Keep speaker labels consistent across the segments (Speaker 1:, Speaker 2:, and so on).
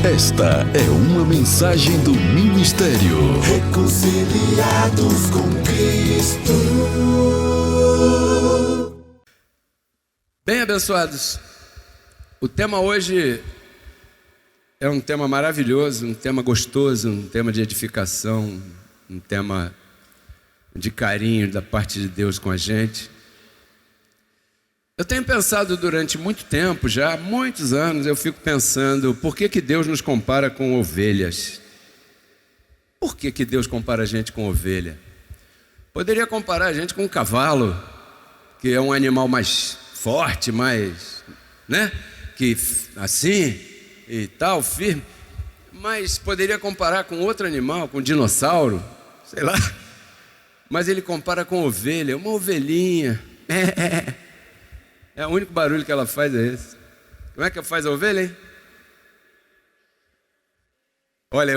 Speaker 1: Esta é uma mensagem do Ministério
Speaker 2: Reconciliados com Cristo.
Speaker 3: Bem, abençoados, o tema hoje é um tema maravilhoso, um tema gostoso, um tema de edificação, um tema de carinho da parte de Deus com a gente. Eu tenho pensado durante muito tempo, já há muitos anos, eu fico pensando, por que Deus nos compara com ovelhas? Por que Deus compara a gente com ovelha? Poderia comparar a gente com um cavalo, que é um animal mais forte, mais, né? Que assim e tal, firme. Mas poderia comparar com outro animal, com um dinossauro, sei lá. Mas ele compara com ovelha, uma ovelhinha. É o único barulho que ela faz é esse. Como é que faz a ovelha, hein? Olha,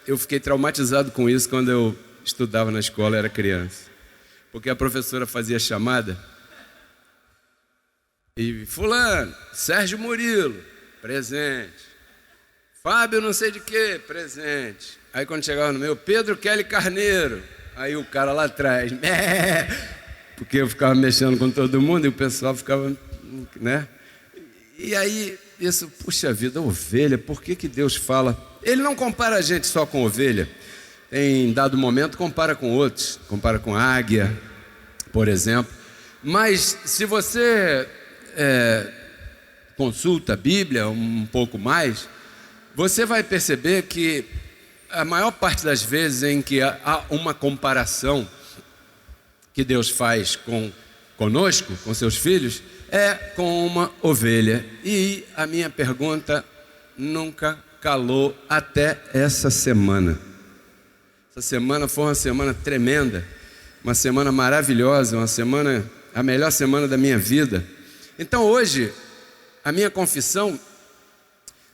Speaker 3: eu fiquei traumatizado com isso quando eu estudava na escola, era criança. Porque a professora fazia chamada e fulano, Sérgio Murilo, presente. Fábio não sei de quê, presente. Aí quando chegava no meu, Pedro Kelly Carneiro. Aí o cara lá atrás, porque eu ficava mexendo com todo mundo e o pessoal ficava, né? E aí, isso, puxa vida, ovelha, por que Deus fala? Ele não compara a gente só com ovelha. Em dado momento, compara com outros. Compara com águia, por exemplo. Mas, se você consulta a Bíblia um pouco mais, você vai perceber que a maior parte das vezes em que há uma comparação que Deus faz conosco, com seus filhos, é com uma ovelha. E a minha pergunta nunca calou até essa semana. Essa semana foi uma semana tremenda, uma semana maravilhosa, uma semana, a melhor semana da minha vida. Então hoje, a minha confissão,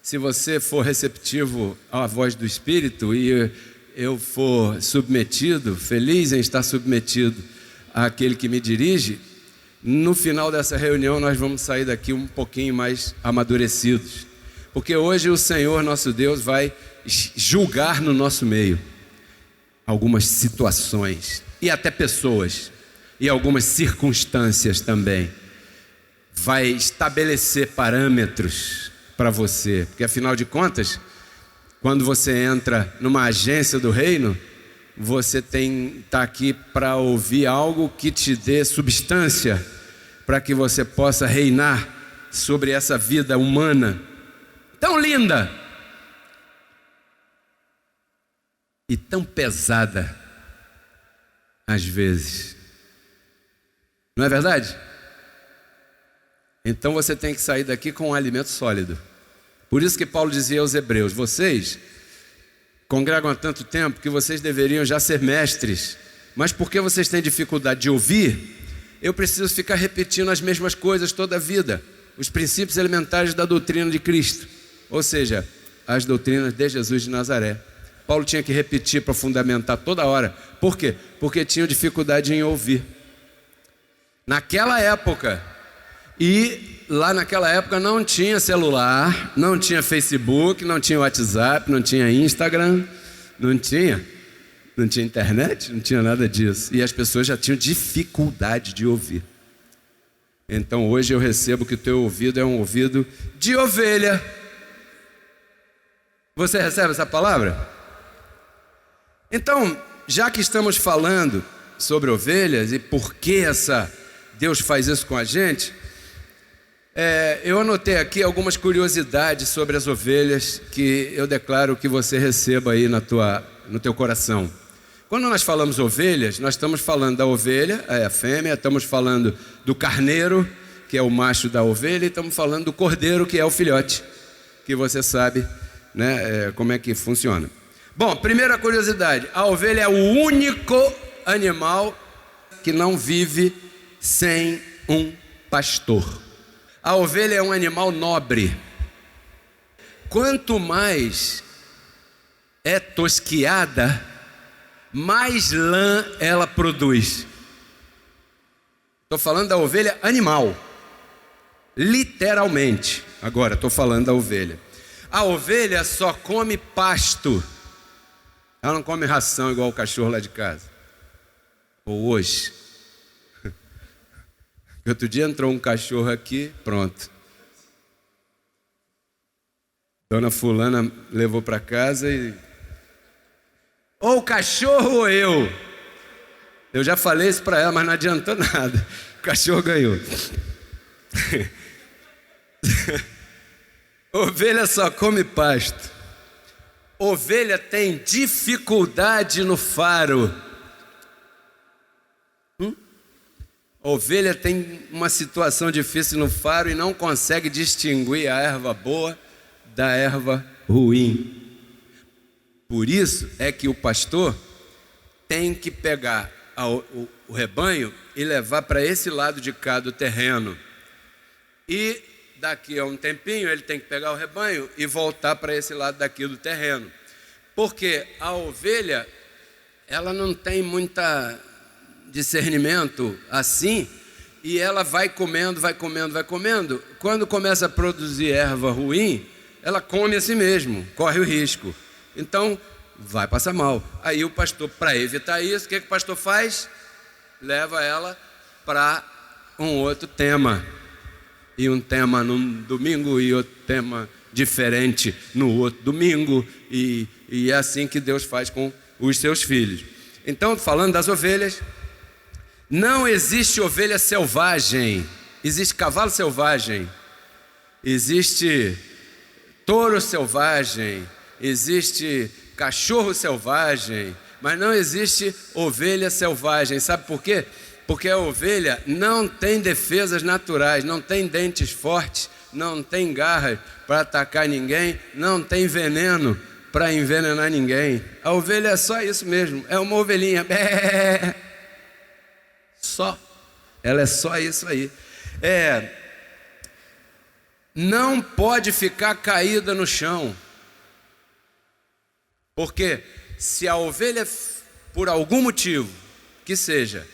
Speaker 3: se você for receptivo à voz do Espírito e eu for submetido, feliz em estar submetido àquele que me dirige, no final dessa reunião nós vamos sair daqui um pouquinho mais amadurecidos. Porque hoje o Senhor nosso Deus vai julgar no nosso meio algumas situações e até pessoas e algumas circunstâncias também. Vai estabelecer parâmetros para você, porque afinal de contas, quando você entra numa agência do reino, você está aqui para ouvir algo que te dê substância, para que você possa reinar sobre essa vida humana, tão linda e tão pesada, às vezes. Não é verdade? Então você tem que sair daqui com um alimento sólido. Por isso que Paulo dizia aos Hebreus, vocês congregam há tanto tempo que vocês deveriam já ser mestres, mas porque vocês têm dificuldade de ouvir, eu preciso ficar repetindo as mesmas coisas toda a vida, os princípios elementares da doutrina de Cristo, ou seja, as doutrinas de Jesus de Nazaré. Paulo tinha que repetir para fundamentar toda hora. Por quê? Porque tinham dificuldade em ouvir. Naquela época, e lá naquela época não tinha celular, não tinha Facebook, não tinha WhatsApp, não tinha Instagram, não tinha internet, não tinha nada disso. E as pessoas já tinham dificuldade de ouvir. Então hoje eu recebo que o teu ouvido é um ouvido de ovelha. Você recebe essa palavra? Então, já que estamos falando sobre ovelhas e por que Deus faz isso com a gente, eu anotei aqui algumas curiosidades sobre as ovelhas que eu declaro que você receba aí no teu coração. Quando nós falamos ovelhas, nós estamos falando da ovelha, a fêmea, estamos falando do carneiro, que é o macho da ovelha, e estamos falando do cordeiro, que é o filhote, que você sabe, né, como é que funciona. Bom, primeira curiosidade, a ovelha é o único animal que não vive sem um pastor. A ovelha é um animal nobre. Quanto mais é tosquiada, mais lã ela produz. Estou falando da ovelha animal, literalmente. Agora estou falando da ovelha. A ovelha só come pasto. Ela não come ração igual o cachorro lá de casa. Ou hoje. Outro dia entrou um cachorro aqui, pronto. Dona fulana levou para casa e... ou o cachorro ou eu. Eu já falei isso para ela, mas não adiantou nada. O cachorro ganhou. Ovelha só come pasto. Ovelha tem dificuldade no faro. Ovelha tem uma situação difícil no faro e não consegue distinguir a erva boa da erva ruim. Por isso é que o pastor tem que pegar o rebanho e levar para esse lado de cá do terreno. E daqui a um tempinho ele tem que pegar o rebanho e voltar para esse lado daqui do terreno. Porque a ovelha, ela não tem muita discernimento assim, e ela vai comendo, vai comendo, vai comendo. Quando começa a produzir erva ruim, ela come a si mesmo, corre o risco. Então, vai passar mal. Aí o pastor, para evitar isso, o que o pastor faz? Leva ela para um outro tema. E um tema num domingo e outro tema diferente no outro domingo. E é assim que Deus faz com os seus filhos. Então, falando das ovelhas, não existe ovelha selvagem. Existe cavalo selvagem. Existe touro selvagem. Existe cachorro selvagem, mas não existe ovelha selvagem. Sabe por quê? Porque a ovelha não tem defesas naturais, não tem dentes fortes, não tem garras para atacar ninguém, não tem veneno para envenenar ninguém. A ovelha é só isso mesmo, é uma ovelhinha. Só. Ela é só isso aí. Não pode ficar caída no chão. Porque se a ovelha, por algum motivo que seja,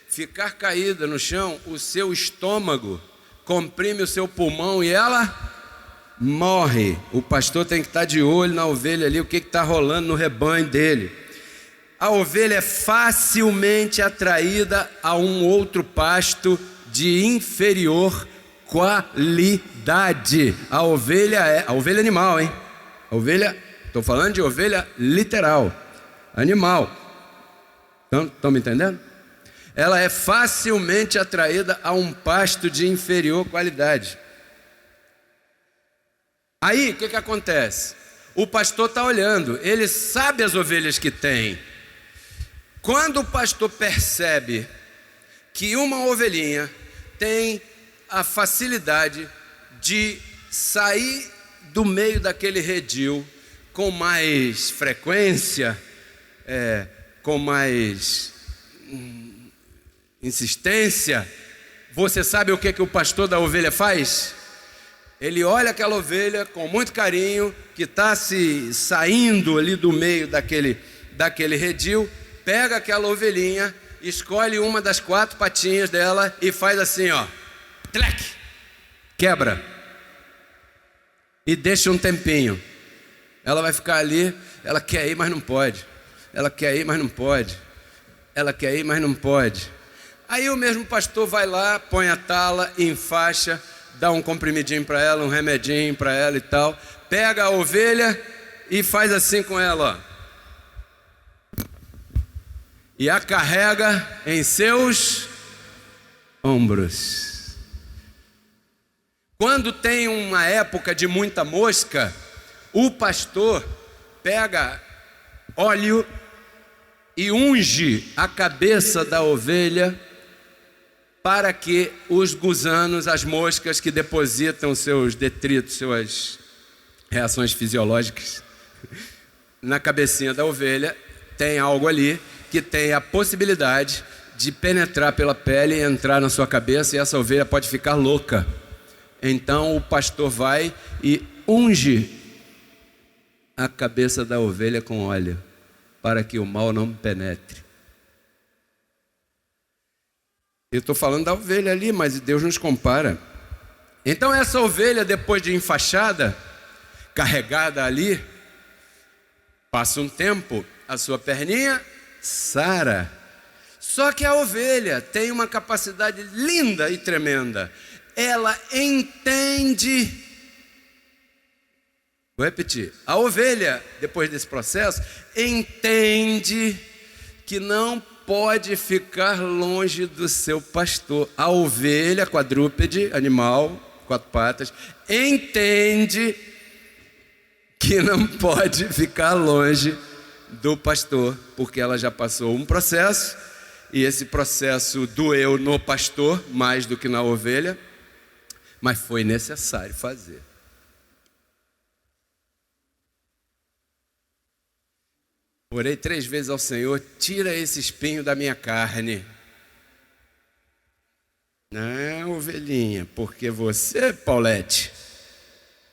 Speaker 3: ficar caída no chão, o seu estômago comprime o seu pulmão e ela morre. O pastor tem que estar de olho na ovelha ali, o que está rolando no rebanho dele. A ovelha é facilmente atraída a um outro pasto de inferior qualidade. A ovelha animal, hein? A ovelha... Estou falando de ovelha literal, animal. Estão me entendendo? Ela é facilmente atraída a um pasto de inferior qualidade. Aí, o que acontece? O pastor está olhando, ele sabe as ovelhas que tem. Quando o pastor percebe que uma ovelhinha tem a facilidade de sair do meio daquele redil com mais frequência, com mais insistência, você sabe o que o pastor da ovelha faz? Ele olha aquela ovelha com muito carinho, que está se saindo ali do meio daquele redil, pega aquela ovelhinha, escolhe uma das 4 patinhas dela e faz assim, ó, tlec, quebra, e deixa um tempinho. Ela vai ficar ali, ela quer ir, mas não pode. Ela quer ir, mas não pode. Ela quer ir, mas não pode. Aí o mesmo pastor vai lá, põe a tala, enfaixa, dá um comprimidinho para ela, um remedinho para ela e tal. Pega a ovelha e faz assim com ela, ó. E a carrega em seus ombros. Quando tem uma época de muita mosca, o pastor pega óleo e unge a cabeça da ovelha para que os gusanos, as moscas que depositam seus detritos, suas reações fisiológicas na cabecinha da ovelha, tem algo ali que tem a possibilidade de penetrar pela pele e entrar na sua cabeça, e essa ovelha pode ficar louca. Então o pastor vai e unge a cabeça da ovelha com óleo, para que o mal não penetre. Eu estou falando da ovelha ali, mas Deus nos compara. Então essa ovelha, depois de enfaixada, carregada ali. Passa um tempo, a sua perninha sara. Só que a ovelha tem uma capacidade linda e tremenda. Ela entende. Vou repetir. A ovelha, depois desse processo, entende que não pode ficar longe do seu pastor. A ovelha, quadrúpede, animal, 4 patas, entende que não pode ficar longe do pastor, porque ela já passou um processo, e esse processo doeu no pastor mais do que na ovelha, mas foi necessário fazer. Orei 3 vezes ao Senhor: tira esse espinho da minha carne. Não, ovelhinha, porque você, Paulette,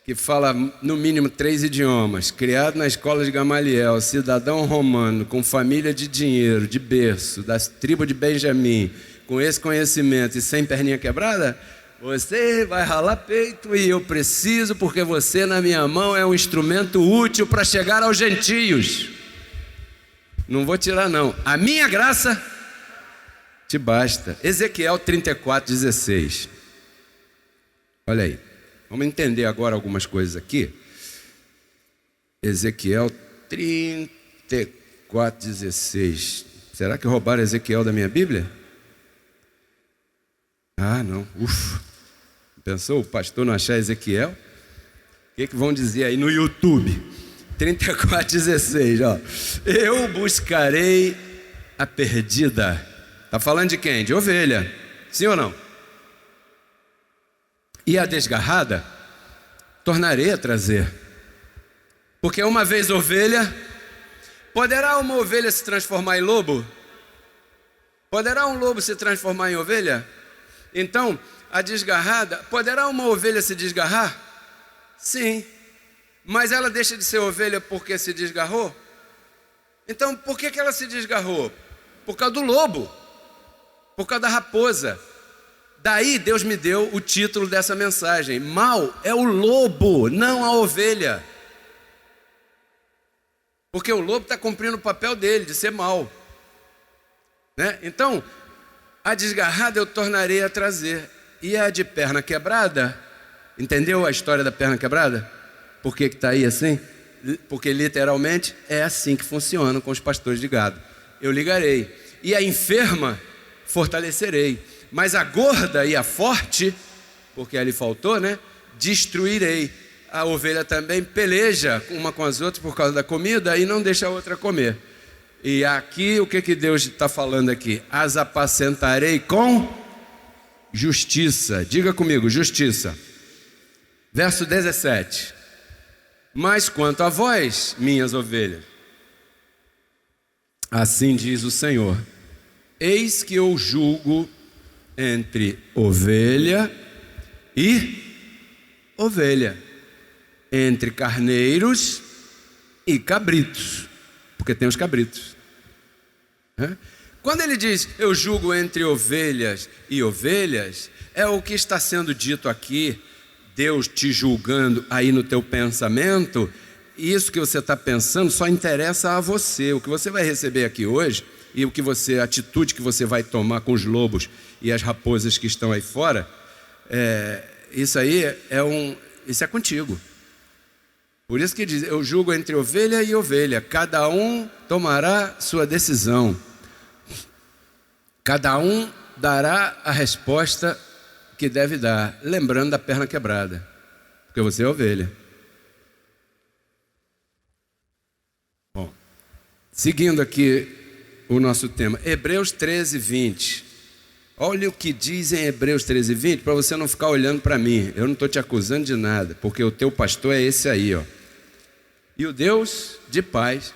Speaker 3: que fala no mínimo 3 idiomas, criado na escola de Gamaliel, cidadão romano, com família de dinheiro, de berço, das tribos de Benjamim, com esse conhecimento e sem perninha quebrada, você vai ralar peito, e eu preciso, porque você na minha mão é um instrumento útil para chegar aos gentios. Não vou tirar não, a minha graça te basta. Ezequiel 34:16. Olha aí, vamos entender agora algumas coisas aqui. Ezequiel 34:16. Será que roubaram Ezequiel da minha Bíblia? Ah, não. Ufa. Pensou o pastor não achar Ezequiel? O que vão dizer aí no YouTube? 34:16, ó. Eu buscarei a perdida. Está falando de quem? De ovelha. Sim ou não? E a desgarrada tornarei a trazer. Porque uma vez ovelha, poderá uma ovelha se transformar em lobo? Poderá um lobo se transformar em ovelha? Então, a desgarrada, poderá uma ovelha se desgarrar? Sim. Mas ela deixa de ser ovelha porque se desgarrou? Então, por que ela se desgarrou? Por causa do lobo. Por causa da raposa. Daí Deus me deu o título dessa mensagem: mal é o lobo, não a ovelha. Porque o lobo está cumprindo o papel dele, de ser mal, né? Então, a desgarrada eu tornarei a trazer. E a de perna quebrada, entendeu a história da perna quebrada? Por que está aí assim? Porque literalmente é assim que funciona com os pastores de gado. Eu ligarei. E a enferma fortalecerei. Mas a gorda e a forte, porque ali faltou, né? Destruirei. A ovelha também peleja uma com as outras por causa da comida e não deixa a outra comer. E aqui, o que Deus está falando aqui? As apacentarei com justiça. Diga comigo, justiça. Verso 17. Mas quanto a vós, minhas ovelhas, assim diz o Senhor: eis que eu julgo entre ovelha e ovelha, entre carneiros e cabritos, porque tem os cabritos. Quando ele diz eu julgo entre ovelhas e ovelhas, é o que está sendo dito aqui. Deus te julgando aí no teu pensamento, isso que você está pensando só interessa a você. O que você vai receber aqui hoje e a atitude que você vai tomar com os lobos e as raposas que estão aí fora, isso é contigo. Por isso que diz, eu julgo entre ovelha e ovelha, cada um tomará sua decisão, cada um dará a resposta que deve dar, lembrando da perna quebrada, porque você é ovelha. Bom, seguindo aqui o nosso tema, Hebreus 13:20. Olha o que diz em Hebreus 13:20, para você não ficar olhando para mim. Eu não estou te acusando de nada, porque o teu pastor é esse aí, ó. E o Deus de paz,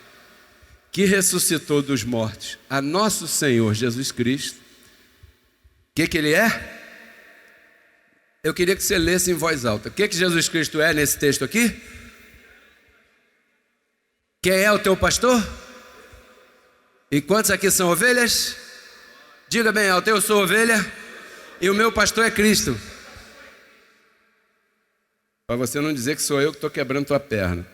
Speaker 3: que ressuscitou dos mortos a nosso Senhor Jesus Cristo, o que ele é? Eu queria que você lesse em voz alta. O que Jesus Cristo é nesse texto aqui? Quem é o teu pastor? E quantos aqui são ovelhas? Diga bem alto, eu sou ovelha e o meu pastor é Cristo. para você não dizer que sou eu que estou quebrando tua perna.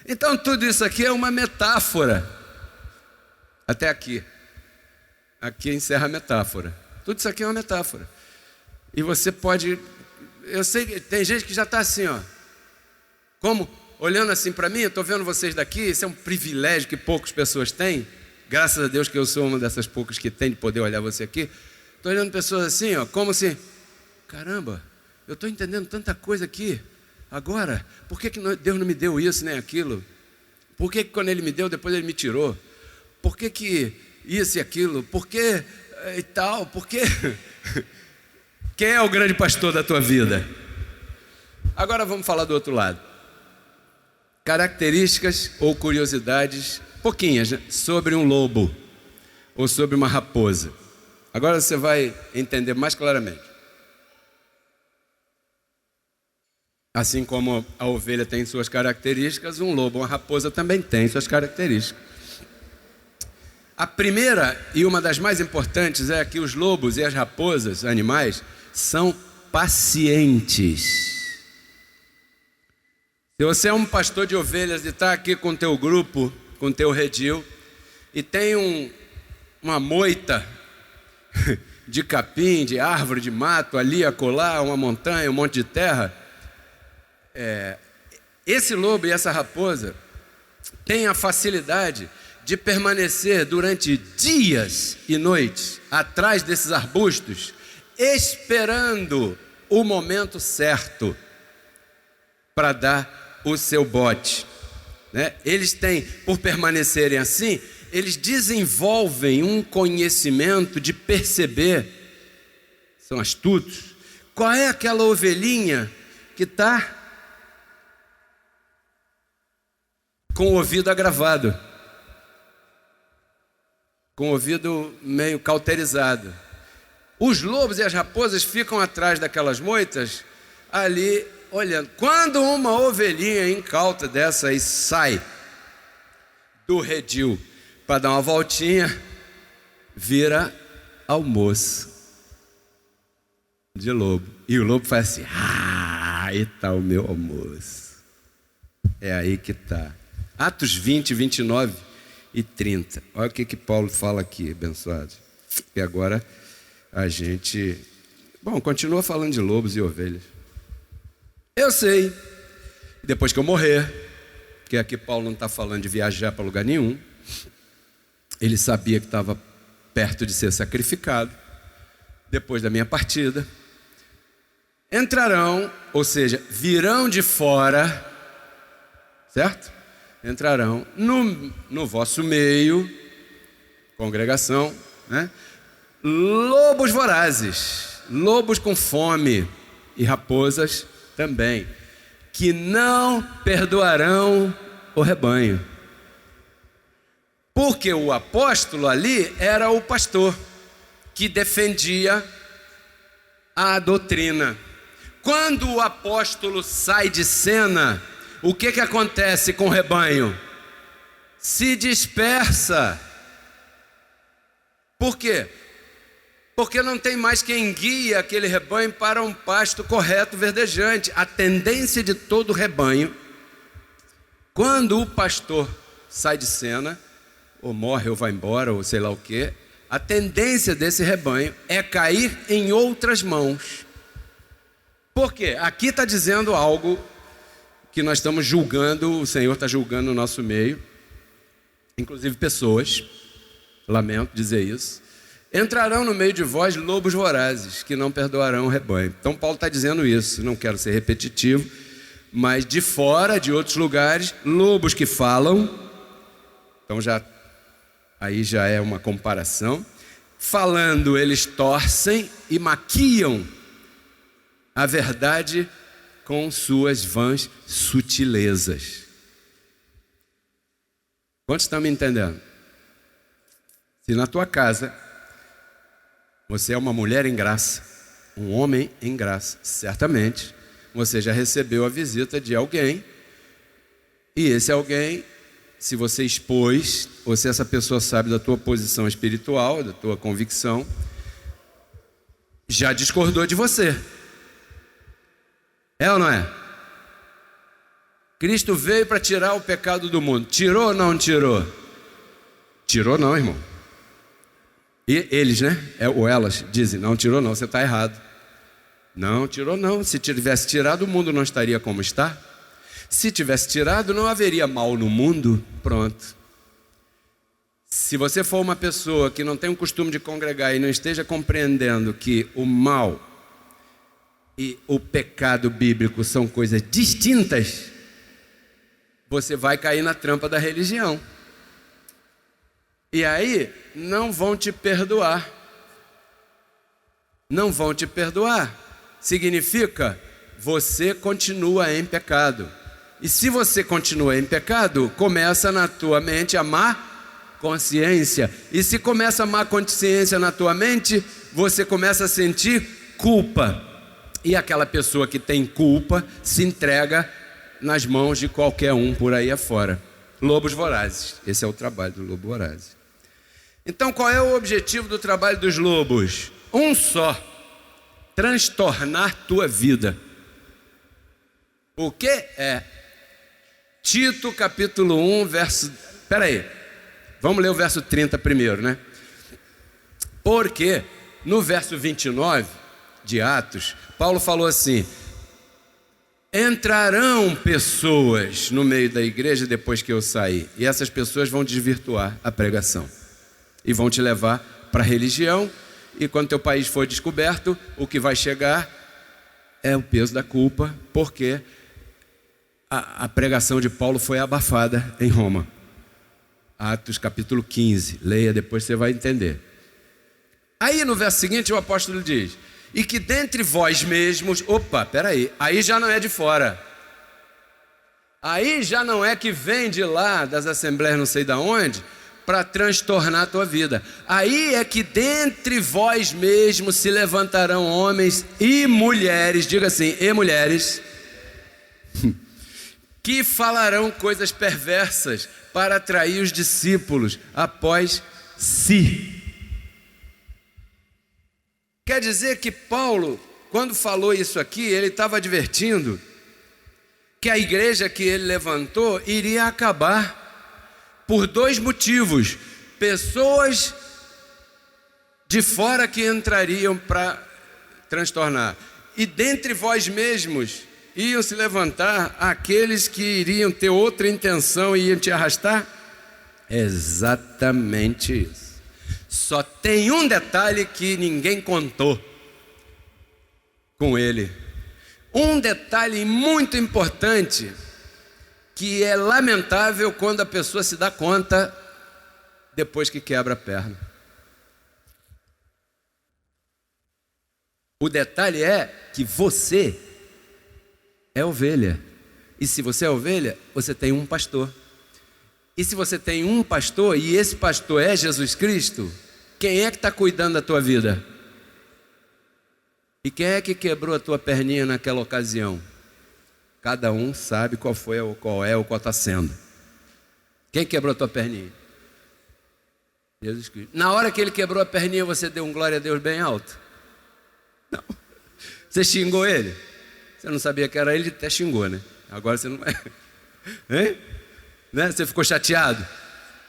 Speaker 3: Então tudo isso aqui é uma metáfora. Até aqui. Aqui encerra a metáfora. Tudo isso aqui é uma metáfora. E você pode... Eu sei que tem gente que já está assim, ó. Como? Olhando assim para mim, eu estou vendo vocês daqui, isso é um privilégio que poucas pessoas têm. Graças a Deus que eu sou uma dessas poucas que tem de poder olhar você aqui. Estou olhando pessoas assim, ó, como assim, caramba, eu estou entendendo tanta coisa aqui. Agora, por que Deus não me deu isso nem aquilo? Por que quando Ele me deu, depois Ele me tirou? Por que isso e aquilo? Por que e tal? Por que... Quem é o grande pastor da tua vida? Agora vamos falar do outro lado. Características ou curiosidades, pouquinhas, né, sobre um lobo ou sobre uma raposa. Agora você vai entender mais claramente. Assim como a ovelha tem suas características, um lobo, uma raposa também tem suas características. A primeira e uma das mais importantes é que os lobos e as raposas, animais, são pacientes. Se você é um pastor de ovelhas e está aqui com o teu grupo, com o teu redil, e tem uma moita de capim, de árvore, de mato, ali, acolá, uma montanha, um monte de terra, esse lobo e essa raposa têm a facilidade de permanecer durante dias e noites atrás desses arbustos, esperando o momento certo para dar o seu bote, né? Eles têm, por permanecerem assim, eles desenvolvem um conhecimento de perceber, são astutos, qual é aquela ovelhinha que está com o ouvido agravado, com o ouvido meio cauterizado. Os lobos e as raposas ficam atrás daquelas moitas, ali olhando. Quando uma ovelhinha incauta dessa aí sai do redil para dar uma voltinha, vira almoço de lobo. E o lobo faz assim, aí está o meu almoço. É aí que está. Atos 20, 29 e 30. Olha o que Paulo fala aqui, abençoado. E agora a gente... Bom, continua falando de lobos e ovelhas. Eu sei, depois que eu morrer, porque aqui Paulo não está falando de viajar para lugar nenhum, ele sabia que estava perto de ser sacrificado, depois da minha partida, entrarão, ou seja, virão de fora, certo? Entrarão no vosso meio, congregação, né? Lobos vorazes, lobos com fome e raposas também, que não perdoarão o rebanho. Porque o apóstolo ali era o pastor que defendia a doutrina. Quando o apóstolo sai de cena, o que acontece com o rebanho? Se dispersa. Por quê? Porque não tem mais quem guia aquele rebanho para um pasto correto, verdejante. A tendência de todo rebanho, quando o pastor sai de cena, ou morre, ou vai embora, ou sei lá o quê, a tendência desse rebanho é cair em outras mãos. Por quê? Aqui está dizendo algo que nós estamos julgando, o Senhor está julgando no nosso meio, inclusive pessoas, lamento dizer isso. Entrarão no meio de vós lobos vorazes, que não perdoarão o rebanho. Então Paulo está dizendo isso, não quero ser repetitivo, mas de fora, de outros lugares, lobos que falam, então aí já é uma comparação. Falando, eles torcem e maquiam a verdade com suas vãs sutilezas. Quantos estão me entendendo? Se na tua casa você é uma mulher em graça, um homem em graça, certamente você já recebeu a visita de alguém, e esse alguém, se você expôs, ou se essa pessoa sabe da tua posição espiritual, da tua convicção, já discordou de você. É ou não é? Cristo veio para tirar o pecado do mundo. Tirou ou não tirou? Tirou não, irmão. E eles, né? Ou elas dizem, não tirou não, você está errado. Não, tirou não. Se tivesse tirado, o mundo não estaria como está. Se tivesse tirado, não haveria mal no mundo. Pronto. Se você for uma pessoa que não tem o costume de congregar e não esteja compreendendo que o mal e o pecado bíblico são coisas distintas, você vai cair na trampa da religião. E aí, não vão te perdoar. Não vão te perdoar. Significa, você continua em pecado. E se você continua em pecado, começa na tua mente a má consciência. E se começa a má consciência na tua mente, você começa a sentir culpa. E aquela pessoa que tem culpa se entrega nas mãos de qualquer um por aí afora. Lobos vorazes. Esse é o trabalho do lobo voraz. Então, qual é o objetivo do trabalho dos lobos? Um só: transtornar tua vida. O que é? Tito capítulo 1, verso... Espera aí, vamos ler o verso 30 primeiro, né? Porque no verso 29 de Atos, Paulo falou assim: entrarão pessoas no meio da igreja depois que eu sair, e essas pessoas vão desvirtuar a pregação e vão te levar para a religião, e quando teu país for descoberto, o que vai chegar é o peso da culpa, porque a pregação de Paulo foi abafada em Roma. Atos capítulo 15, leia, depois você vai entender. Aí no verso seguinte o apóstolo diz: e que dentre vós mesmos, aí já não é de fora, aí já não é que vem de lá das assembleias não sei de onde, para transtornar a tua vida. Aí é que dentre vós mesmos se levantarão homens e mulheres, diga assim, e mulheres, que falarão coisas perversas para atrair os discípulos após si. Quer dizer que Paulo, quando falou isso aqui, ele estava advertindo que a igreja que ele levantou iria acabar por dois motivos: pessoas de fora que entrariam para transtornar, e dentre vós mesmos iam se levantar aqueles que iriam ter outra intenção e iam te arrastar. Exatamente isso. Só tem um detalhe que ninguém contou com ele. Um detalhe muito importante, que é lamentável quando a pessoa se dá conta depois que quebra a perna. O detalhe é que você é ovelha. E se você é ovelha, você tem um pastor. E se você tem um pastor, e esse pastor é Jesus Cristo, quem é que está cuidando da tua vida? E quem é que quebrou a tua perninha naquela ocasião? Cada um sabe qual foi ou qual é ou qual está sendo. Quem quebrou a tua perninha? Jesus Cristo. Na hora que ele quebrou a perninha, você deu um glória a Deus bem alto? Não. Você xingou ele? Você não sabia que era ele, até xingou, né? Agora você não vai. Hein? Né? Você ficou chateado?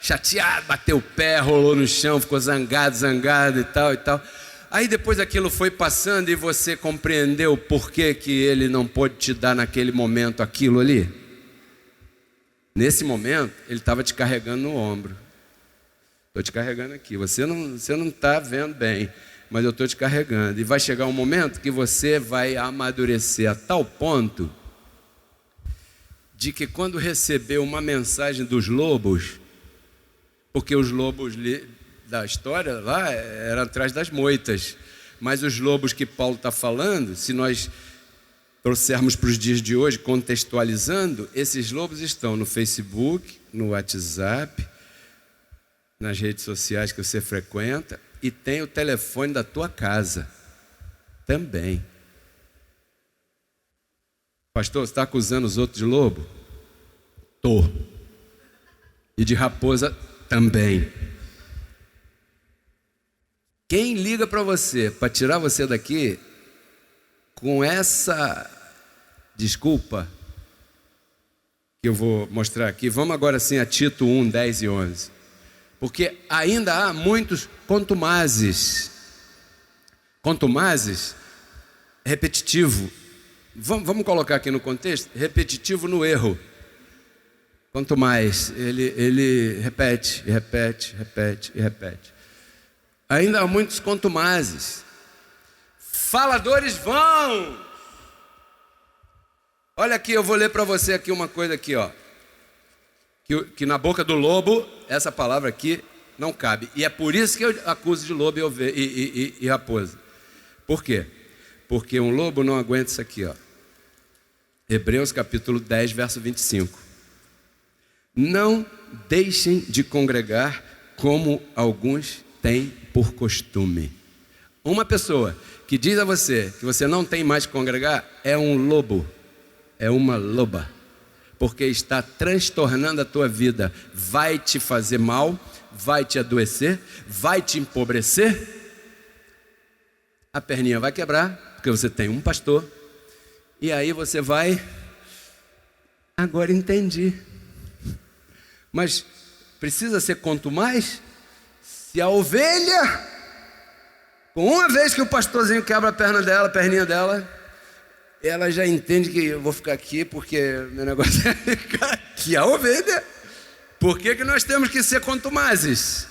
Speaker 3: Chateado, bateu o pé, rolou no chão, ficou zangado e tal e tal. Aí depois aquilo foi passando e você compreendeu por que ele não pôde te dar naquele momento aquilo ali. Nesse momento, ele estava te carregando no ombro. Estou te carregando aqui. Você não está vendo bem, mas eu estou te carregando. E vai chegar um momento que você vai amadurecer a tal ponto de que quando receber uma mensagem dos lobos, porque os lobos da história lá eram atrás das moitas, mas os lobos que Paulo está falando, se nós trouxermos para os dias de hoje, contextualizando, esses lobos estão no Facebook, no WhatsApp, nas redes sociais que você frequenta, e tem o telefone da tua casa também. Pastor, você está acusando os outros de lobo? Tô. E de raposa também. Quem liga para você, para tirar você daqui, com essa desculpa que eu vou mostrar aqui. Vamos agora sim a Tito 1, 10 e 11. Porque ainda há muitos contumazes. Contumazes, repetitivo. Vamos colocar aqui no contexto, repetitivo no erro. Quanto mais, ele repete, repete, repete e repete. Ainda há muitos contumazes. Faladores vãos. Olha aqui, eu vou ler para você aqui uma coisa aqui, ó. Que na boca do lobo, essa palavra aqui não cabe. E é por isso que eu acuso de lobo e raposa. Por quê? Porque um lobo não aguenta isso aqui, ó. Hebreus capítulo 10, verso 25. Não deixem de congregar como alguns têm por costume. Uma pessoa que diz a você que você não tem mais que congregar é um lobo, é uma loba, porque está transtornando a tua vida, vai te fazer mal, vai te adoecer, vai te empobrecer, a perninha vai quebrar, porque você tem um pastor, e aí você vai, agora entendi, mas precisa ser quanto mais, se a ovelha, com uma vez que o pastorzinho quebra a perninha dela, ela já entende que eu vou ficar aqui porque meu negócio é ficar aqui. A ovelha, por que nós temos que ser contumazes?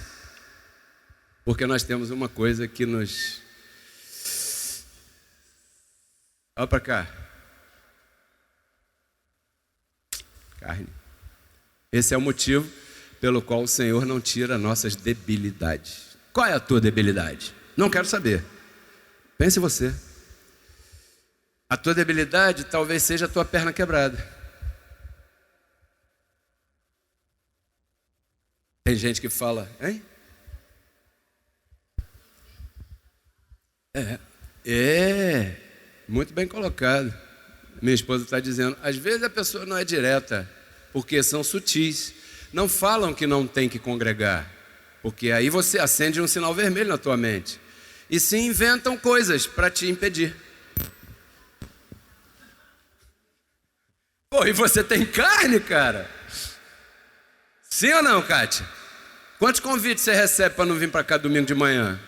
Speaker 3: Porque nós temos uma coisa que nos... Olha para cá. Carne. Esse é o motivo pelo qual o Senhor não tira nossas debilidades. Qual é a tua debilidade? Não quero saber. Pense você. A tua debilidade talvez seja a tua perna quebrada. Tem gente que fala, hein? Muito bem colocado. Minha esposa está dizendo, às vezes a pessoa não é direta, porque são sutis. Não falam que não tem que congregar, porque aí você acende um sinal vermelho na tua mente. E se inventam coisas para te impedir. Pô, e você tem carne, cara? Sim ou não, Kátia? Quantos convites você recebe para não vir para cá domingo de manhã?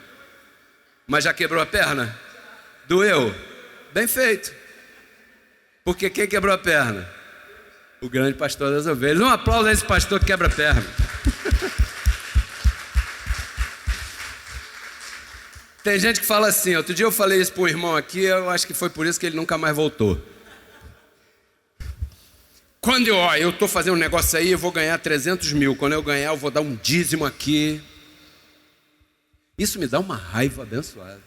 Speaker 3: Mas já quebrou a perna? Doeu? Bem feito. Porque quem quebrou a perna? O grande pastor das ovelhas. Um aplauso a esse pastor que quebra a perna. Tem gente que fala assim, outro dia eu falei isso para um irmão aqui, eu acho que foi por isso que ele nunca mais voltou. Quando eu estou fazendo um negócio aí, eu vou ganhar 300 mil. Quando eu ganhar, eu vou dar um dízimo aqui. Isso me dá uma raiva abençoada.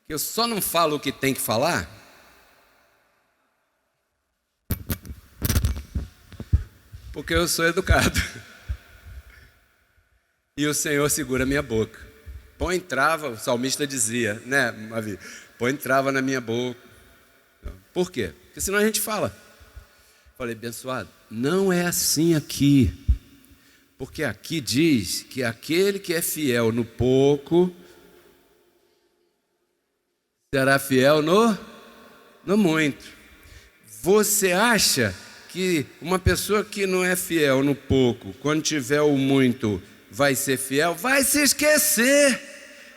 Speaker 3: Eu só não falo o que tem que falar. Porque eu sou educado. E o Senhor segura minha boca. Põe trava, o salmista dizia, né, Mavi? Põe trava na minha boca. Por quê? Porque senão a gente fala. Falei, abençoado, não é assim aqui. Porque aqui diz que aquele que é fiel no pouco será fiel no muito. Você acha que uma pessoa que não é fiel no pouco, quando tiver o muito, vai ser fiel? Vai se esquecer.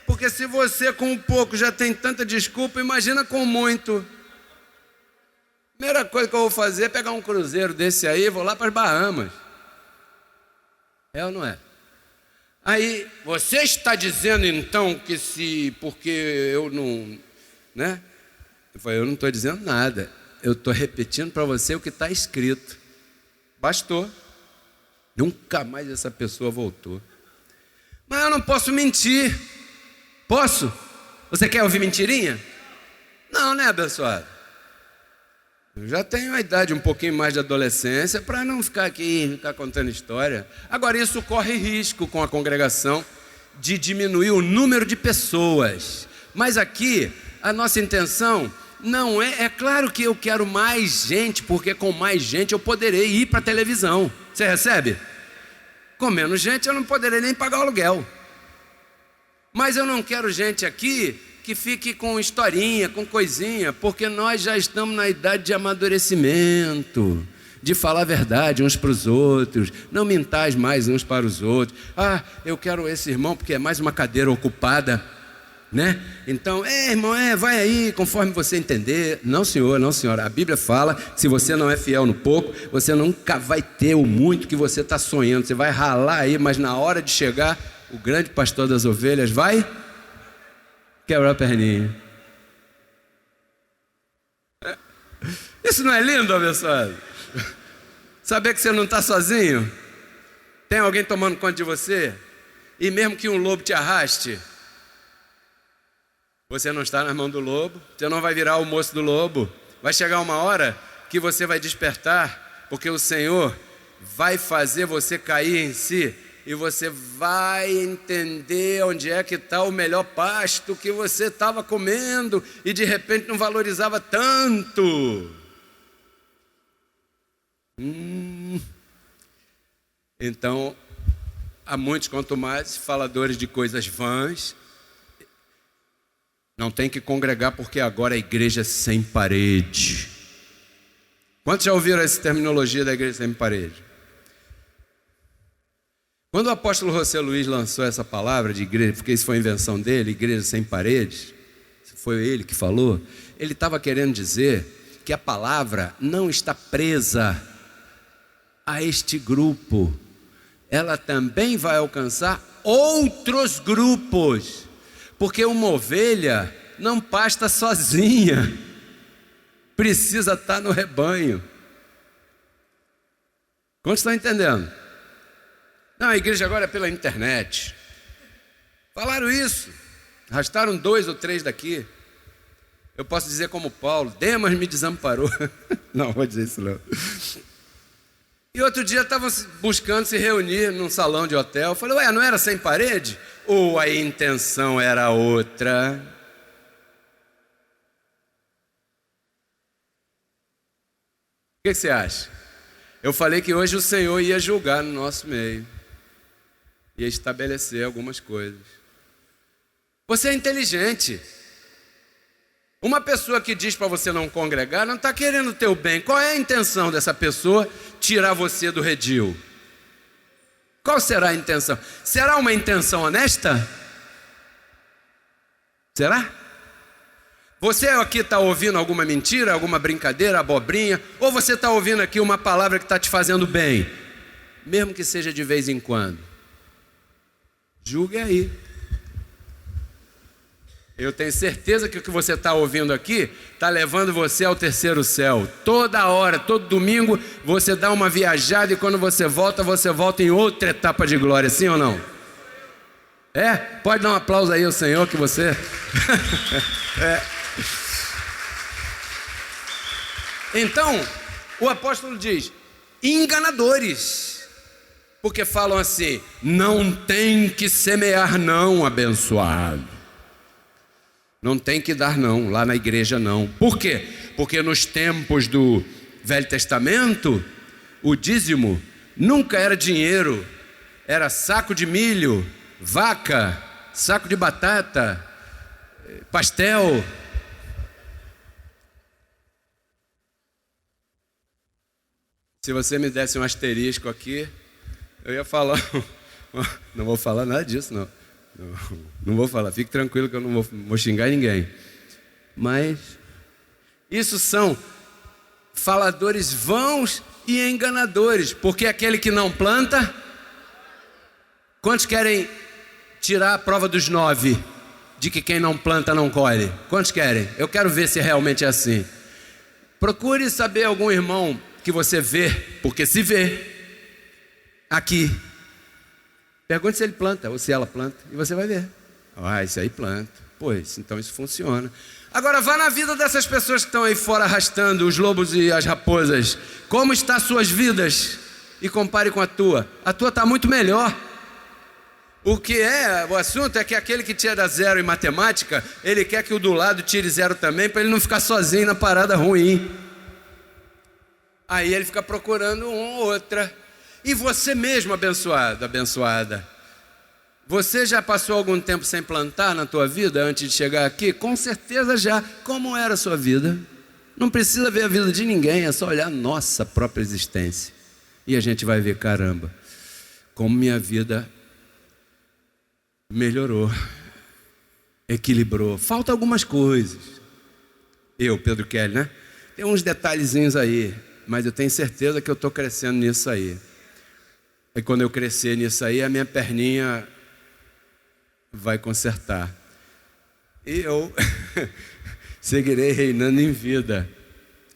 Speaker 3: Porque se você com o pouco já tem tanta desculpa, imagina com muito. Primeira coisa que eu vou fazer é pegar um cruzeiro desse aí e vou lá para as Bahamas. É ou não é? Aí, você está dizendo então que se... Porque eu não... Né? Eu falei, eu não estou dizendo nada. Eu estou repetindo para você o que está escrito. Bastou. Nunca mais essa pessoa voltou. Mas eu não posso mentir. Posso? Você quer ouvir mentirinha? Não, né, abençoado? Eu já tenho a idade um pouquinho mais de adolescência para não ficar aqui, ficar contando história. Agora, isso corre risco com a congregação de diminuir o número de pessoas. Mas aqui, a nossa intenção não é... É claro que eu quero mais gente, porque com mais gente eu poderei ir para a televisão. Você recebe? Com menos gente eu não poderei nem pagar o aluguel. Mas eu não quero gente aqui que fique com historinha, com coisinha, porque nós já estamos na idade de amadurecimento, de falar a verdade uns para os outros, não mintais mais uns para os outros. Ah, eu quero esse irmão porque é mais uma cadeira ocupada, né? Então, irmão, vai aí, conforme você entender. Não, senhor, não, senhora. A Bíblia fala, se você não é fiel no pouco, você nunca vai ter o muito que você está sonhando. Você vai ralar aí, mas na hora de chegar, o grande pastor das ovelhas vai quebrar a perninha. Isso não é lindo, abençoado? Saber que você não está sozinho? Tem alguém tomando conta de você? E mesmo que um lobo te arraste, você não está nas mãos do lobo, você não vai virar o moço do lobo. Vai chegar uma hora que você vai despertar, porque o Senhor vai fazer você cair em si, e você vai entender onde é que está o melhor pasto que você estava comendo, e de repente não valorizava tanto. Então, há muitos, quanto mais, faladores de coisas vãs. Não tem que congregar porque agora a igreja é sem parede. Quantos já ouviram essa terminologia da igreja sem parede? Quando o apóstolo José Luiz lançou essa palavra de igreja, porque isso foi invenção dele, igreja sem paredes, foi ele que falou, ele estava querendo dizer que a palavra não está presa a este grupo, ela também vai alcançar outros grupos, porque uma ovelha não pasta sozinha, precisa estar no rebanho. Quantos estão entendendo? Não, a igreja agora é pela internet. Falaram isso, arrastaram 2 ou 3 daqui. Eu posso dizer como Paulo, Demas me desamparou. Não, vou dizer isso não. E outro dia estavam buscando se reunir num salão de hotel. Eu falei, não era sem parede? Ou a intenção era outra? O que você acha? Eu falei que hoje o Senhor ia julgar no nosso meio, ia estabelecer algumas coisas. Você é inteligente. Uma pessoa que diz para você não congregar não está querendo o teu bem. Qual é a intenção dessa pessoa tirar você do redil? Qual será a intenção? Será uma intenção honesta? Será? Você aqui está ouvindo alguma mentira, alguma brincadeira, abobrinha? Ou você está ouvindo aqui uma palavra que está te fazendo bem? Mesmo que seja de vez em quando. Julgue aí. Eu tenho certeza que o que você está ouvindo aqui está levando você ao terceiro céu. Toda hora, todo domingo, você dá uma viajada e quando você volta em outra etapa de glória, sim ou não? Pode dar um aplauso aí ao Senhor que você... Então, o apóstolo diz, enganadores, porque falam assim, não tem que semear não, abençoado. Não tem que dar não, lá na igreja não. Por quê? Porque nos tempos do Velho Testamento, o dízimo nunca era dinheiro, era saco de milho, vaca, saco de batata, pastel. Se você me desse um asterisco aqui, eu ia falar, não vou falar nada disso não. Não vou falar, fique tranquilo que eu não vou xingar ninguém. Mas isso são faladores vãos e enganadores, porque aquele que não planta, quantos querem tirar a prova dos 9 de que quem não planta não colhe? Quantos querem? Eu quero ver se realmente é assim. Procure saber algum irmão que você vê, porque se vê aqui, pergunte se ele planta ou se ela planta e você vai ver. Isso aí planta. Pois, então isso funciona. Agora vá na vida dessas pessoas que estão aí fora arrastando os lobos e as raposas. Como estão suas vidas? E compare com a tua. A tua está muito melhor. O assunto é que aquele que tira 0 em matemática, ele quer que o do lado tire 0 também, para ele não ficar sozinho na parada ruim. Aí ele fica procurando uma ou outra. E você mesmo, abençoado, abençoada, Você já passou algum tempo sem plantar na tua vida antes de chegar aqui? Com certeza já. Como era a sua vida? Não precisa ver a vida de ninguém, é só olhar a nossa própria existência. E a gente vai ver, caramba, como minha vida melhorou, equilibrou. Falta algumas coisas. Pedro Kelly, né? Tem uns detalhezinhos aí, mas eu tenho certeza que eu estou crescendo nisso aí. E quando eu crescer nisso aí, a minha perninha vai consertar. E eu seguirei reinando em vida.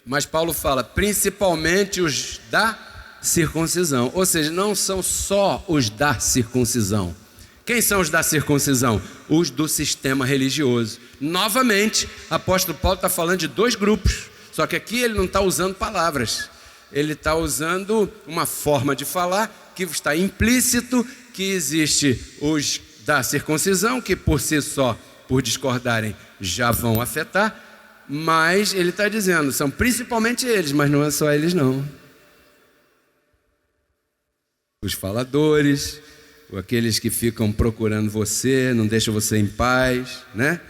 Speaker 3: Mas Paulo fala, principalmente os da circuncisão. Ou seja, não são só os da circuncisão. Quem são os da circuncisão? Os do sistema religioso. Novamente, o apóstolo Paulo está falando de dois grupos. Só que aqui ele não está usando palavras. Ele está usando uma forma de falar que está implícito que existe os da circuncisão, que por si só, por discordarem, já vão afetar. Mas ele está dizendo, são principalmente eles, mas não é só eles não. Os faladores, aqueles que ficam procurando você, não deixam você em paz, né?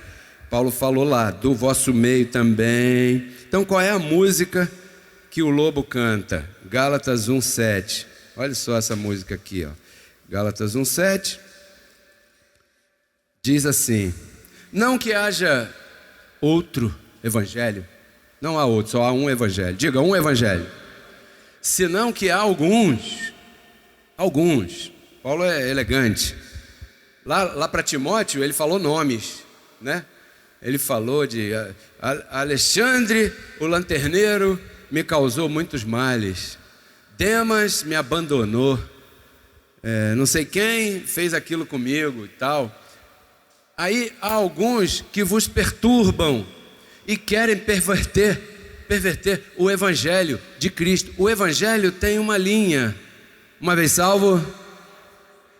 Speaker 3: Paulo falou lá, do vosso meio também. Então qual é a música que o lobo canta? Gálatas 1:7. Olha só essa música aqui, ó. Gálatas 1:7. Diz assim, não que haja outro evangelho, não há outro, só há um evangelho. Diga, um evangelho. Senão que há alguns. Paulo é elegante. Lá para Timóteo, ele falou nomes, né? Ele falou de Alexandre, o lanterneiro, me causou muitos males. Demas me abandonou. Não sei quem fez aquilo comigo e tal. Aí há alguns que vos perturbam e querem perverter o evangelho de Cristo. O evangelho tem uma linha. Uma vez salvo,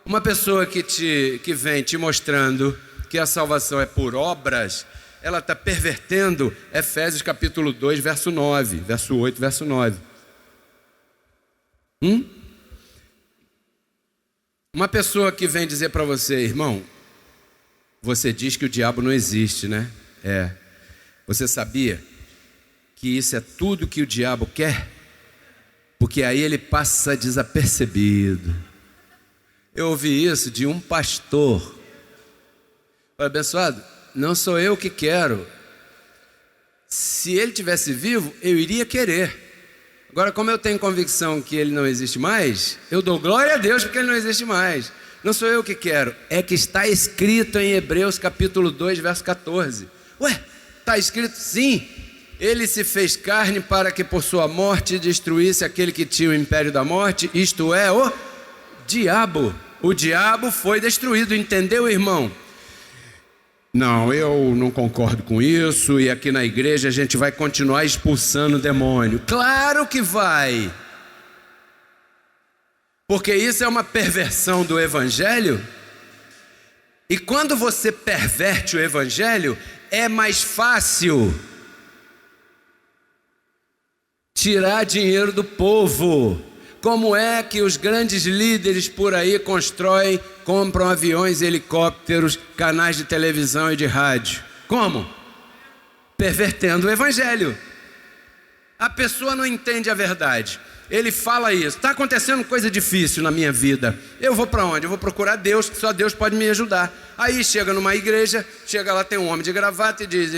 Speaker 3: uma pessoa que vem te mostrando que a salvação é por obras, ela está pervertendo Efésios capítulo 2, verso 9, verso 8, verso 9. Uma pessoa que vem dizer para você, irmão, você diz que o diabo não existe, né? Você sabia que isso é tudo que o diabo quer? Porque aí ele passa desapercebido. Eu ouvi isso de um pastor. Falei, abençoado, não sou eu que quero. Se ele tivesse vivo, eu iria querer. Agora, como eu tenho convicção que ele não existe mais, eu dou glória a Deus porque ele não existe mais. Não sou eu que quero, é que está escrito em Hebreus capítulo 2, verso 14. Está escrito sim. Ele se fez carne para que por sua morte destruísse aquele que tinha o império da morte, isto é, o diabo. O diabo foi destruído, entendeu, irmão? Não, eu não concordo com isso, e aqui na igreja a gente vai continuar expulsando o demônio. Claro que vai! Porque isso é uma perversão do evangelho. E quando você perverte o evangelho, é mais fácil tirar dinheiro do povo. Como é que os grandes líderes por aí compram aviões, helicópteros, canais de televisão e de rádio? Como? Pervertendo o evangelho. A pessoa não entende a verdade. Ele fala isso, está acontecendo coisa difícil na minha vida. Eu vou para onde? Eu vou procurar Deus, que só Deus pode me ajudar. Aí chega numa igreja, chega lá, tem um homem de gravata e diz,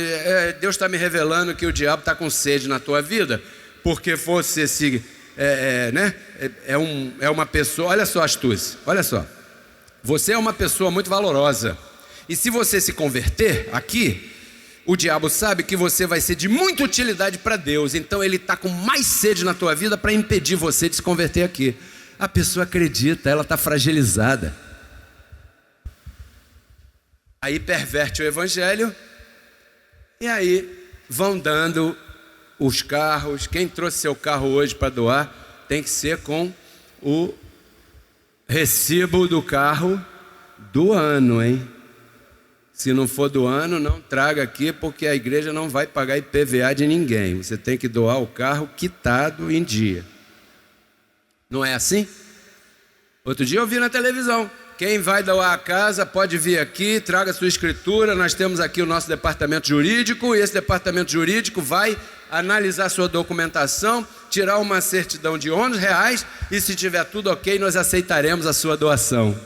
Speaker 3: Deus está me revelando que o diabo está com sede na tua vida, porque você se... é uma pessoa, olha só a astúcia, olha só. Você é uma pessoa muito valorosa. E se você se converter aqui, o diabo sabe que você vai ser de muita utilidade para Deus. Então ele está com mais sede na tua vida para impedir você de se converter aqui. A pessoa acredita, ela está fragilizada. Aí perverte o evangelho. E aí vão dando os carros. Quem trouxe seu carro hoje para doar tem que ser com o recibo do carro do ano, hein? Se não for do ano, não traga aqui, porque a igreja não vai pagar IPVA de ninguém. Você tem que doar o carro quitado em dia. Não é assim? Outro dia eu vi na televisão, quem vai doar a casa pode vir aqui, traga sua escritura. Nós temos aqui o nosso departamento jurídico, e esse departamento jurídico vai analisar sua documentação, tirar uma certidão de R$11, e se tiver tudo ok, nós aceitaremos a sua doação.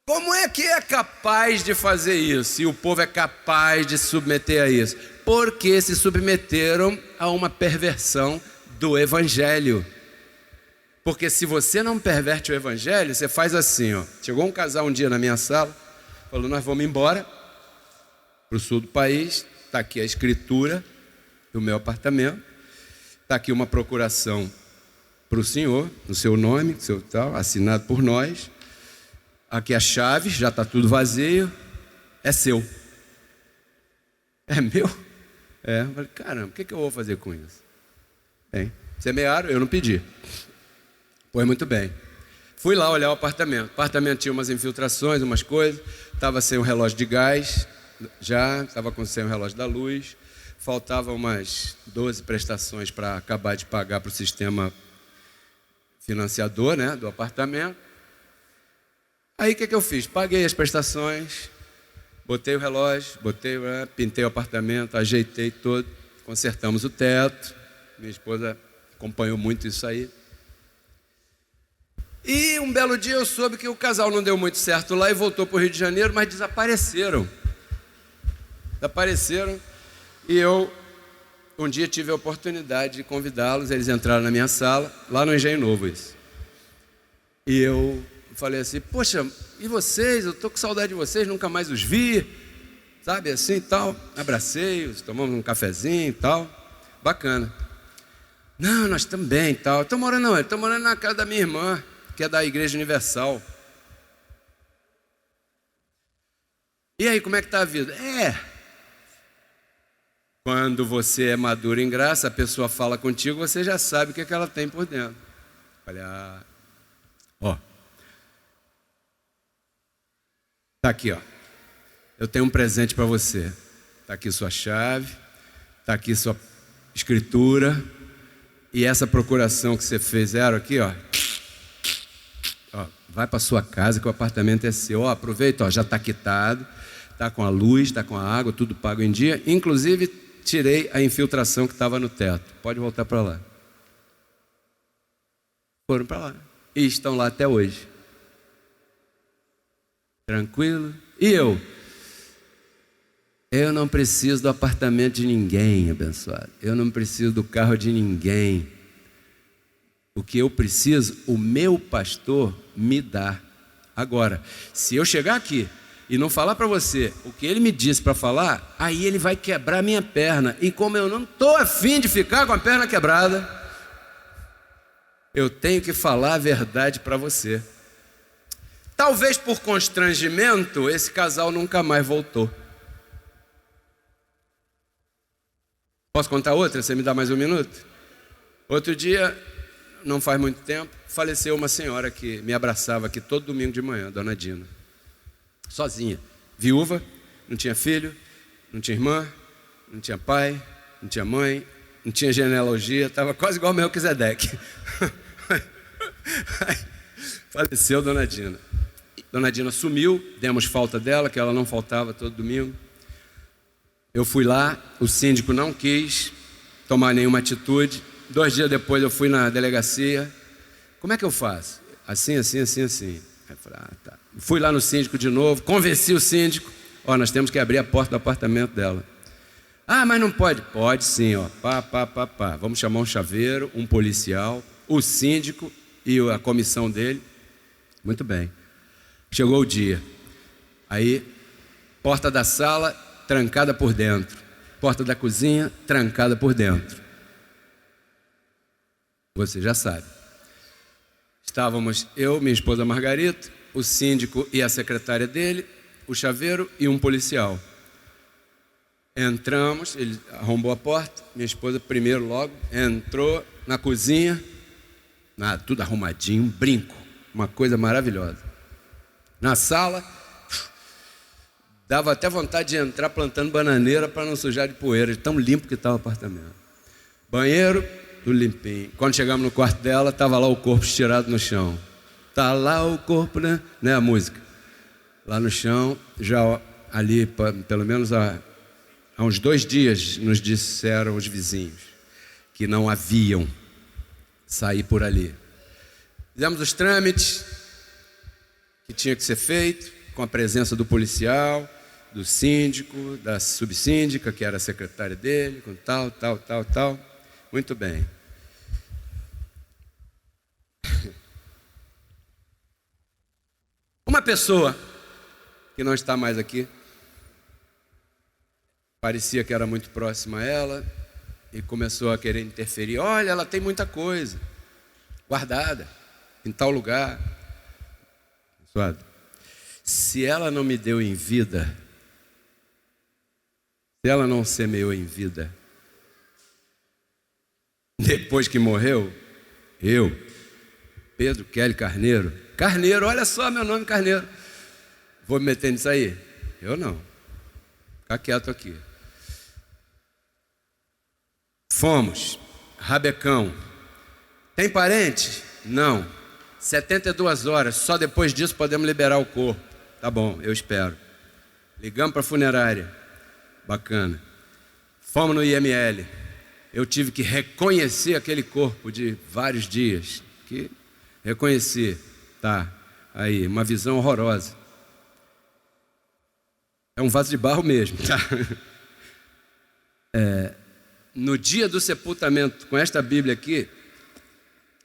Speaker 3: Como é que é capaz de fazer isso? E o povo é capaz de se submeter a isso? Porque se submeteram a uma perversão do Evangelho. Porque se você não perverte o Evangelho, você faz assim, ó. Chegou um casal um dia na minha sala, falou: nós vamos embora para o sul do país, está aqui a escritura do meu apartamento, está aqui uma procuração para o senhor, no seu nome, seu tal, assinado por nós. Aqui a chave, já está tudo vazio, é seu. É meu? É, eu falei: caramba, o que eu vou fazer com isso? Bem, semearam, eu não pedi. Pois muito bem. Fui lá olhar o apartamento. O apartamento tinha umas infiltrações, umas coisas, estava sem o relógio de gás, já estava sem o relógio da luz, faltavam umas 12 prestações para acabar de pagar para o sistema financiador, né, do apartamento. Aí o que eu fiz? Paguei as prestações, botei o relógio, pintei o apartamento, ajeitei todo, consertamos o teto. Minha esposa acompanhou muito isso aí. E um belo dia eu soube que o casal não deu muito certo lá e voltou para o Rio de Janeiro, mas desapareceram. E eu um dia tive a oportunidade de convidá-los, eles entraram na minha sala, lá no Engenho Novo isso. E eu falei assim: poxa, e vocês? Eu estou com saudade de vocês, nunca mais os vi, sabe, assim e tal. Abracei-os, tomamos um cafezinho e tal, bacana. Não, nós estamos bem e tal. Estou morando na casa da minha irmã, que é da Igreja Universal. E aí, como é que está a vida? Quando você é maduro em graça, a pessoa fala contigo, você já sabe o que ela tem por dentro. Falei: tá aqui, ó. Eu tenho um presente para você. Tá aqui sua chave, tá aqui sua escritura, e essa procuração que você fez, aqui, ó, vai para sua casa, que o apartamento é seu. Aproveita, já está quitado, está com a luz, está com a água, tudo pago em dia. Inclusive, tirei a infiltração que estava no teto. Pode voltar para lá. Foram para lá e estão lá até hoje. Tranquilo? E eu não preciso do apartamento de ninguém, abençoado. Eu não preciso do carro de ninguém. O que eu preciso, o meu pastor me dá. Agora, se eu chegar aqui e não falar para você o que ele me disse para falar, aí ele vai quebrar minha perna. E como eu não estou afim de ficar com a perna quebrada, eu tenho que falar a verdade para você. Talvez por constrangimento, esse casal nunca mais voltou. Posso contar outra? Você me dá mais um minuto? Outro dia, não faz muito tempo, faleceu uma senhora que me abraçava aqui todo domingo de manhã, Dona Dina. Sozinha, viúva, não tinha filho, não tinha irmã, não tinha pai, não tinha mãe, não tinha genealogia, estava quase igual Melquisedeque. Faleceu Dona Dina. Dona Dina sumiu, demos falta dela, que ela não faltava todo domingo. Eu fui lá, o síndico não quis tomar nenhuma atitude. 2 dias depois eu fui na delegacia. Como é que eu faço? Assim. Aí eu falei: tá. Fui lá no síndico de novo, convenci o síndico. Nós temos que abrir a porta do apartamento dela. Mas não pode. Pode sim, pá. Vamos chamar um chaveiro, um policial, o síndico e a comissão dele. Muito bem. Chegou o dia. Aí, porta da sala trancada por dentro. Porta da cozinha trancada por dentro. Você já sabe. Estávamos eu, minha esposa Margarita, o síndico e a secretária dele, o chaveiro e um policial. Entramos, ele arrombou a porta, minha esposa primeiro logo, entrou na cozinha, tudo arrumadinho, um brinco, uma coisa maravilhosa. Na sala, dava até vontade de entrar plantando bananeira para não sujar de poeira, de tão limpo que estava o apartamento. Banheiro, tudo limpinho. Quando chegamos no quarto dela, estava lá o corpo estirado no chão. Tá lá o corpo, né? A música. Lá no chão, já ali, pelo menos há uns 2 dias, nos disseram os vizinhos que não haviam sair por ali. Fizemos os trâmites que tinha que ser feito, com a presença do policial, do síndico, da subsíndica, que era a secretária dele, com tal. Muito bem. Uma pessoa que não está mais aqui, parecia que era muito próxima a ela, e começou a querer interferir. Olha, ela tem muita coisa guardada em tal lugar. Se ela não me deu em vida, se ela não semeou em vida, depois que morreu, eu, Pedro Kelly Carneiro, olha só meu nome, Carneiro, vou me meter nisso aí? Eu não, ficar quieto aqui. Fomos, Rabecão. Tem parente? Não. 72 horas, só depois disso podemos liberar o corpo. Tá bom, eu espero. Ligamos para a funerária. Bacana. Fomos no IML. Eu tive que reconhecer aquele corpo de vários dias. Que reconheci. Tá, aí, uma visão horrorosa. É um vaso de barro mesmo, tá? No dia do sepultamento, com esta Bíblia aqui,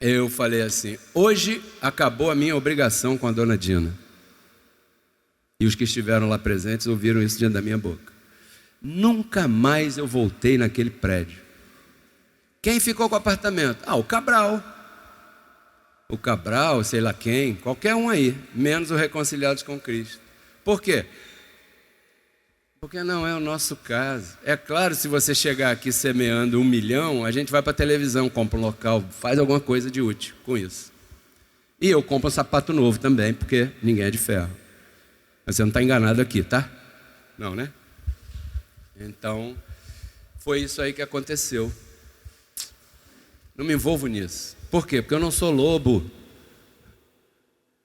Speaker 3: eu falei assim: hoje acabou a minha obrigação com a dona Dina. E os que estiveram lá presentes ouviram isso diante da minha boca. Nunca mais eu voltei naquele prédio. Quem ficou com o apartamento? O Cabral. O Cabral, sei lá quem, qualquer um aí, menos os reconciliados com Cristo. Por quê? Porque não é o nosso caso. É claro, se você chegar aqui semeando 1 milhão, a gente vai para a televisão, compra um local, faz alguma coisa de útil com isso. E eu compro um sapato novo também, porque ninguém é de ferro. Mas você não está enganado aqui, tá? Não, né? Então, foi isso aí que aconteceu. Não me envolvo nisso. Por quê? Porque eu não sou lobo.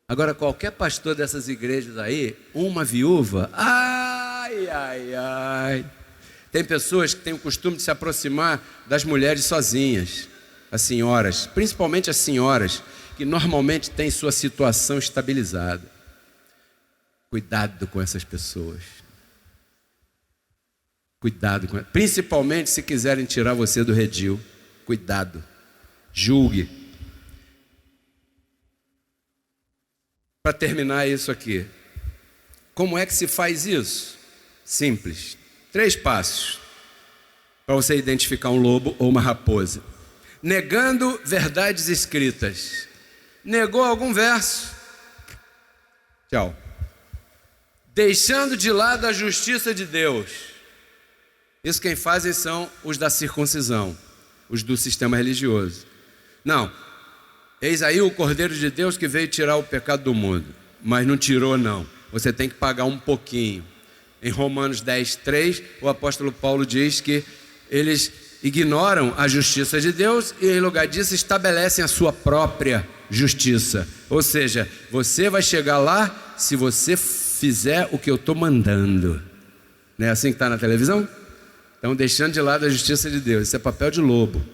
Speaker 3: Agora, qualquer pastor dessas igrejas aí, uma viúva, ai. Tem pessoas que têm o costume de se aproximar das mulheres sozinhas, as senhoras, principalmente as senhoras, que normalmente têm sua situação estabilizada. Cuidado com essas pessoas. Cuidado com elas. Principalmente se quiserem tirar você do redil. Cuidado. Julgue. Para terminar isso aqui. Como é que se faz isso? Simples. 3 passos para você identificar um lobo ou uma raposa. Negando verdades escritas. Negou algum verso? Tchau. Deixando de lado a justiça de Deus. Isso quem fazem são os da circuncisão, os do sistema religioso. Não. Eis aí o Cordeiro de Deus que veio tirar o pecado do mundo. Mas não tirou, não. Você tem que pagar um pouquinho. Em Romanos 10:3, o apóstolo Paulo diz que eles ignoram a justiça de Deus e, em lugar disso, estabelecem a sua própria justiça. Ou seja, você vai chegar lá se você fizer o que eu estou mandando. Não é assim que está na televisão? Então, deixando de lado a justiça de Deus. Isso é papel de lobo.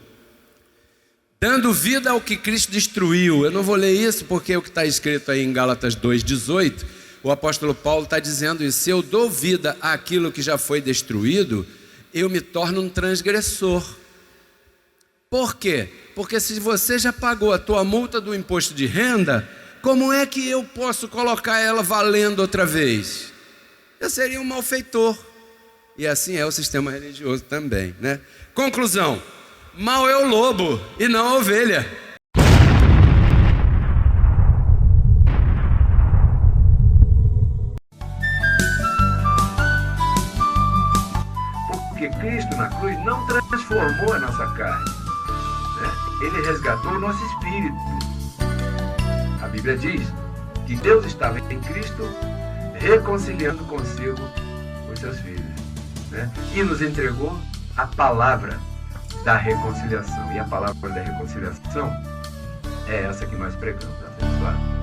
Speaker 3: Dando vida ao que Cristo destruiu. Eu não vou ler isso porque o que está escrito aí em Gálatas 2:18, o apóstolo Paulo está dizendo isso. Se eu dou vida àquilo que já foi destruído, eu me torno um transgressor. Por quê? Porque se você já pagou a tua multa do imposto de renda, como é que eu posso colocar ela valendo outra vez? Eu seria um malfeitor. E assim é o sistema religioso também, né? Conclusão: mal é o lobo e não a ovelha. Porque Cristo na cruz não transformou a nossa carne, né? Ele resgatou o nosso espírito. A Bíblia diz que Deus estava em Cristo reconciliando consigo os seus filhos, né? E nos entregou a palavra. da reconciliação. E a palavra da reconciliação é essa que nós pregamos, abençoado.